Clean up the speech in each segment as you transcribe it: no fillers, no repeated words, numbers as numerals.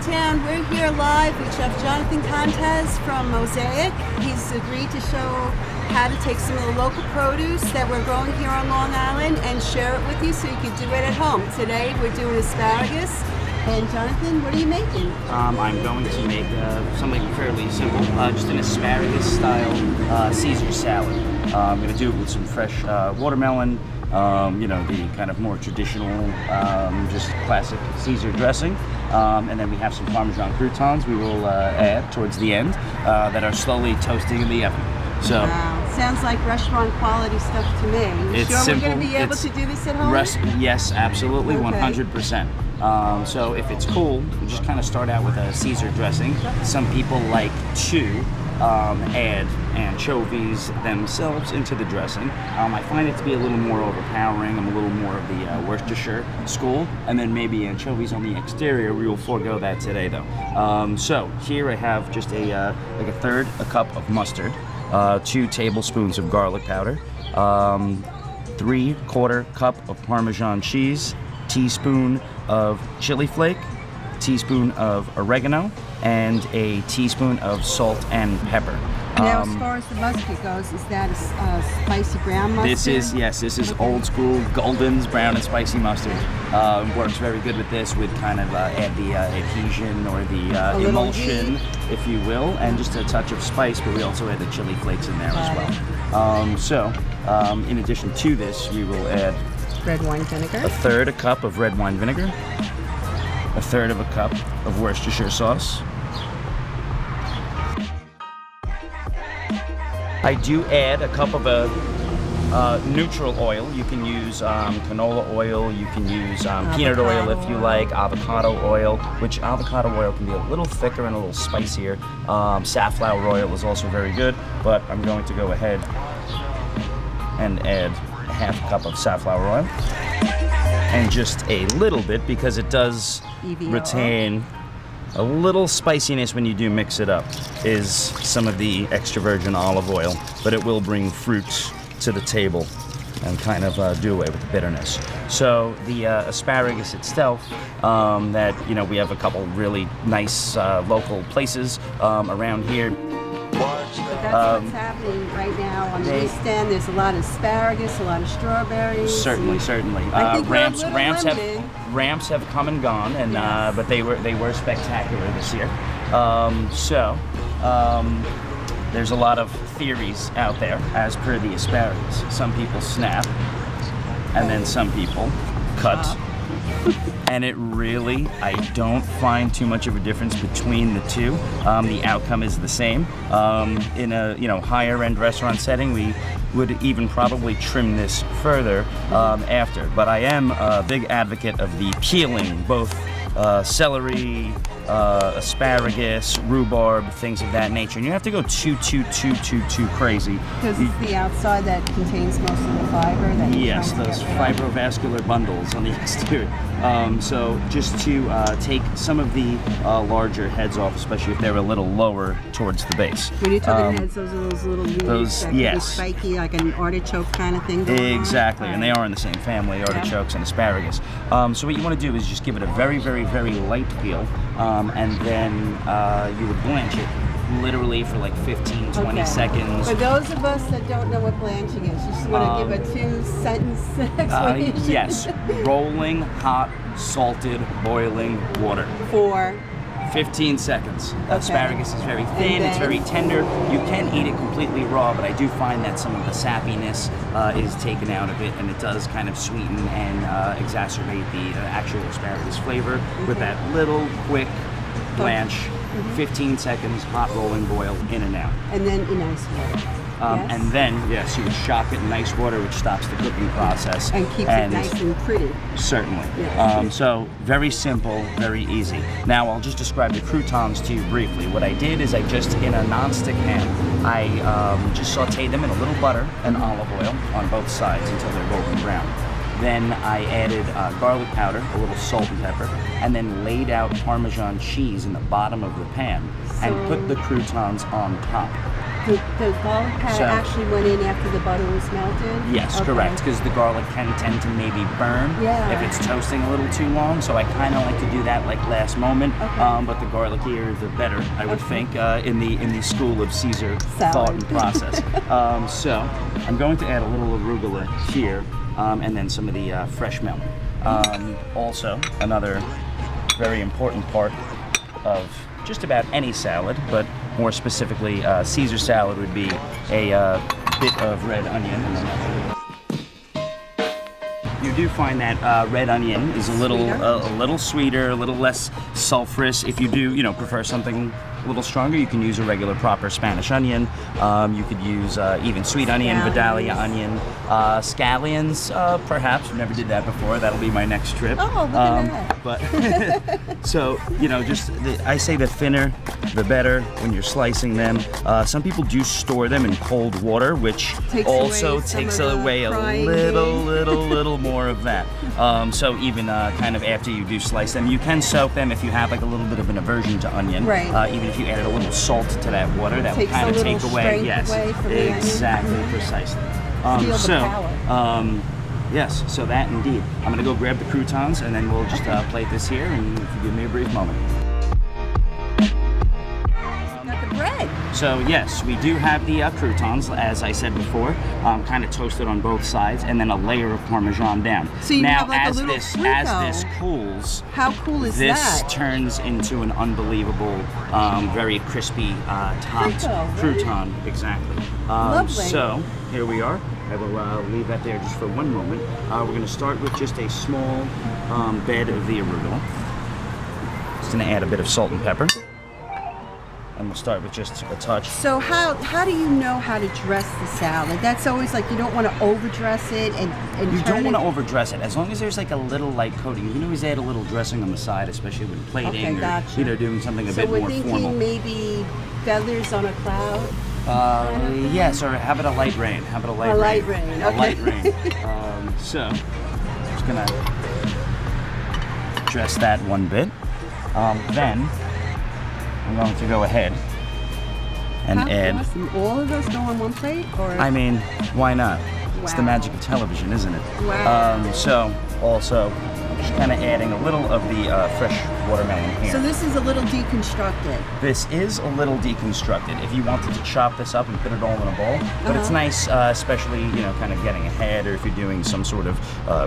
Town. We're here live with Chef Jonathan Contes from Mosaic. He's agreed to show how to take some of the local produce that we're growing here on Long Island and share it with you so you can do it at home. Today we're doing asparagus. And Jonathan, what are you making? I'm going to make something fairly simple, just an asparagus style Caesar salad. I'm going to do it with some fresh watermelon, the kind of more traditional, just classic Caesar dressing. And then we have some Parmesan croutons we will add towards the end that are slowly toasting in the oven. So, wow, sounds like restaurant quality stuff to me. It's sure simple. We're going to be able to do this at home? Yes, absolutely, Okay. 100%. So if it's cool, we just kind of start out with a Caesar dressing. Some people like to add anchovies themselves into the dressing. I find it to be a little more overpowering. I'm a little more of the Worcestershire school, and then maybe anchovies on the exterior. We will forego that today, though. So here I have just a third a cup of mustard, 2 tablespoons of garlic powder, 3/4 cup of Parmesan cheese, teaspoon of chili flake, teaspoon of oregano, and a teaspoon of salt and pepper. Now, as far as the mustard goes, is that a spicy brown mustard? This is old school Golden's brown and spicy mustard. Works very good with this. Would kind of add the adhesion or the emulsion, if you will, and just a touch of spice. But we also add the chili flakes in there as well. In addition to this, we will add red wine vinegar, 1/3 cup of red wine vinegar, 1/3 cup of Worcestershire sauce. I do add a cup of a neutral oil. You can use canola oil, you can use peanut oil if you like, avocado oil, which avocado oil can be a little thicker and a little spicier. Safflower oil is also very good, but I'm going to go ahead and add a 1/2 cup of safflower oil. And just a little bit, because it does retain a little spiciness when you do mix it up, is some of the extra virgin olive oil, but it will bring fruit to the table and kind of do away with the bitterness. So the asparagus itself, we have a couple really nice local places around here. But that's what's happening right now on the East End. There's a lot of asparagus, a lot of strawberries. Certainly. I think Ramps have come and gone, and yes. but they were spectacular this year. There's a lot of theories out there as per the asparagus. Some people snap, and then some people cut. And it really, I don't find too much of a difference between the two. The outcome is the same. In a higher end restaurant setting, we would even probably trim this further after. But I am a big advocate of the peeling, both celery, asparagus, rhubarb, things of that nature. And you have to go too crazy. Because it's the outside that contains most of the fiber. Yes, those fibrovascular bundles on the exterior. So just to take some of the larger heads off, especially if they're a little lower towards the base. When you're talking heads, those are those little leaves that can be spiky, like an artichoke kind of thing going on. Exactly, and they are in the same family, artichokes and asparagus. So what you want to do is just give it a very light peel, and then you would blanch it literally for like 15-20 seconds. For those of us that don't know what blanching is, you just want to give a 2-sentence explanation. Yes, rolling hot, salted, boiling water. For 15 seconds. Okay. Asparagus is very thin, it's very tender. You can eat it completely raw, but I do find that some of the sappiness is taken out of it, and it does kind of sweeten and exacerbate the actual asparagus flavor with that little quick blanch. 15 seconds, hot rolling boil, in and out. And then in ice water. Yes. And then, yes, you would shock it in ice water, which stops the cooking process. And keeps it nice and pretty. Certainly. Yes. So, very simple, very easy. Now, I'll just describe the croutons to you briefly. What I did is I just, in a non-stick pan, I just sauteed them in a little butter and olive oil on both sides until they're golden brown. Then I added garlic powder, a little salt and pepper, and then laid out Parmesan cheese in the bottom of the pan and put the croutons on top. The garlic powder So- actually went in after the butter was melted? Yes, Okay. correct, because the garlic can tend to maybe burn Yeah. if it's toasting a little too long, so I kind of like to do that like last moment. Okay. But the garlicier, the better, I would think, in the school of Caesar Salad. thought and process. So I'm going to add a little arugula here, and then some of the fresh milk. Also, another very important part of just about any salad, but more specifically Caesar salad, would be a bit of red onion. You do find that red onion is a little sweeter, a little less sulfurous. If you do, prefer something a little stronger, you can use a regular proper Spanish onion. You could use even sweet onion, Scallions. Vidalia onion, scallions. Perhaps never did that before. That'll be my next trip. Oh, look at that. But so I say the thinner, the better when you're slicing them. Some people do store them in cold water, which Takes also away some takes of the away a frying little more of that. So even kind of after you do slice them, you can soak them if you have like a little bit of an aversion to onion. Right. Even if you added a little salt to that water, that would Takes kind a of little take away. strength Yes, away from the onion. exactly, precisely. Feel the So. power. Yes, so that indeed. I'm gonna go grab the croutons and then we'll just plate this here, and if you give me a brief moment. Got the bread. So yes, we do have the croutons, as I said before, kind of toasted on both sides, and then a layer of Parmesan down. So you now, have like a as little this frito. cools, How cool is this that? turns into an unbelievable, very crispy topped Frito, crouton. Exactly. Lovely. So here we are. I will leave that there just for one moment. We're going to start with just a small bed of the arugula. Just going to add a bit of salt and pepper. And we'll start with just a touch. So how do you know how to dress the salad? That's always like you don't want to overdress it and You turn don't want to it. overdress it. As long as there's like a little light coating, you can always add a little dressing on the side, especially when plating Okay, or gotcha. doing something a So bit we're more thinking formal. maybe feathers on a cloud. Yes, or how about a light rain? How about a light A rain? light rain, A okay. light rain. So, just gonna dress that one bit. Then I'm going to go ahead and How add. awesome. All of those go on one plate, or I mean, why not? It's the Wow. magic of television, isn't it? Wow. So, also, just kind of adding a little of the fresh watermelon here. So this is a little deconstructed. This is a little deconstructed. If you wanted to chop this up and put it all in a bowl, but it's nice, especially kind of getting ahead, or if you're doing some sort of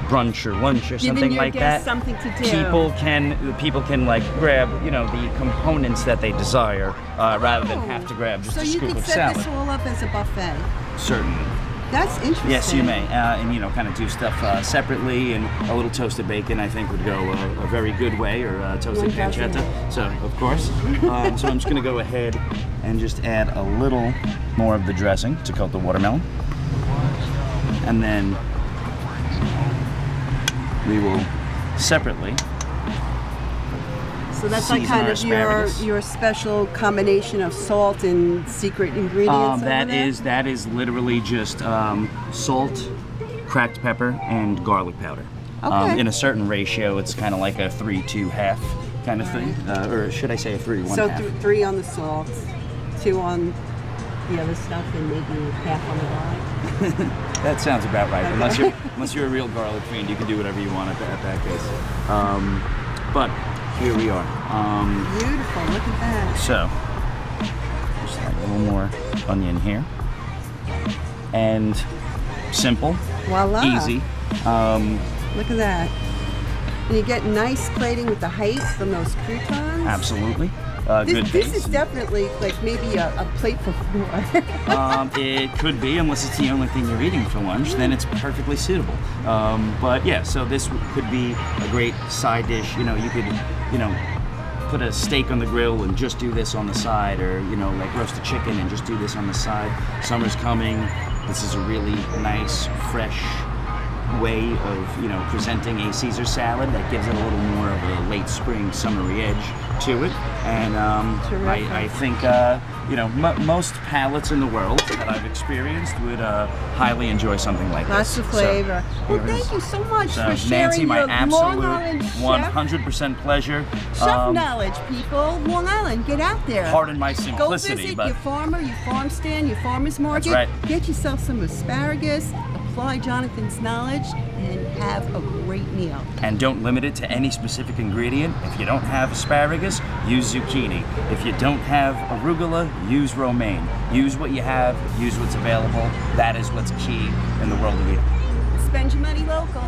brunch or lunch or Giving something your like guests that. something to do. People can like grab the components that they desire, rather than have to grab just so a you scoop could of set salad. this all up as a buffet. Certainly. That's interesting. Yes, you may, and kind of do stuff separately, and a little toasted bacon I think would go a very good way, or toasted One dozen. pancetta. So of course, so I'm just going to go ahead and just add a little more of the dressing to coat the watermelon, and then we will separately. So that's like season kind our of your asparagus. special combination of salt and secret ingredients. That over there? is literally just salt, cracked pepper, and garlic powder. Okay. In a certain ratio, it's kind of like a 3-2-1/2 kind of thing, or should I say a 3-1/2? So 3 on the salt, 2 on the other stuff, and maybe half on the garlic. That sounds about right. Unless you're a real garlic fiend, you can do whatever you want at that case. But here we are. Beautiful. Look at that. So, just add a little more onion here. And simple, Voila. easy. Look at that. And you get nice plating with the height from those croutons. Absolutely. Good This base. is definitely like maybe a plate for 4. It could be, unless it's the only thing you're eating for lunch, then it's perfectly suitable. But yeah, so this could be a great side dish. You could, put a steak on the grill and just do this on the side, or like roast a chicken and just do this on the side. Summer's coming. This is a really nice, fresh way of, you know, presenting a Caesar salad that gives it a little more of a late spring, summery edge to it. And I think, you know, most palates in the world that I've experienced would highly enjoy something like Lots this. of flavor. So, Well, thank you so much so for sharing Nancy, my your Long Island absolute chef 100% pleasure. chef knowledge, people. Long Island, get out there. Pardon my Go simplicity, visit but your farmer, your farm stand, your farmer's market. right. Get yourself some asparagus, apply Jonathan's knowledge, and have a great meal. and don't limit it to any specific ingredient. If you don't have asparagus, use zucchini. If you don't have arugula, use romaine. Use what you have, use what's available. That is what's key in the world of eating. Spend your money local.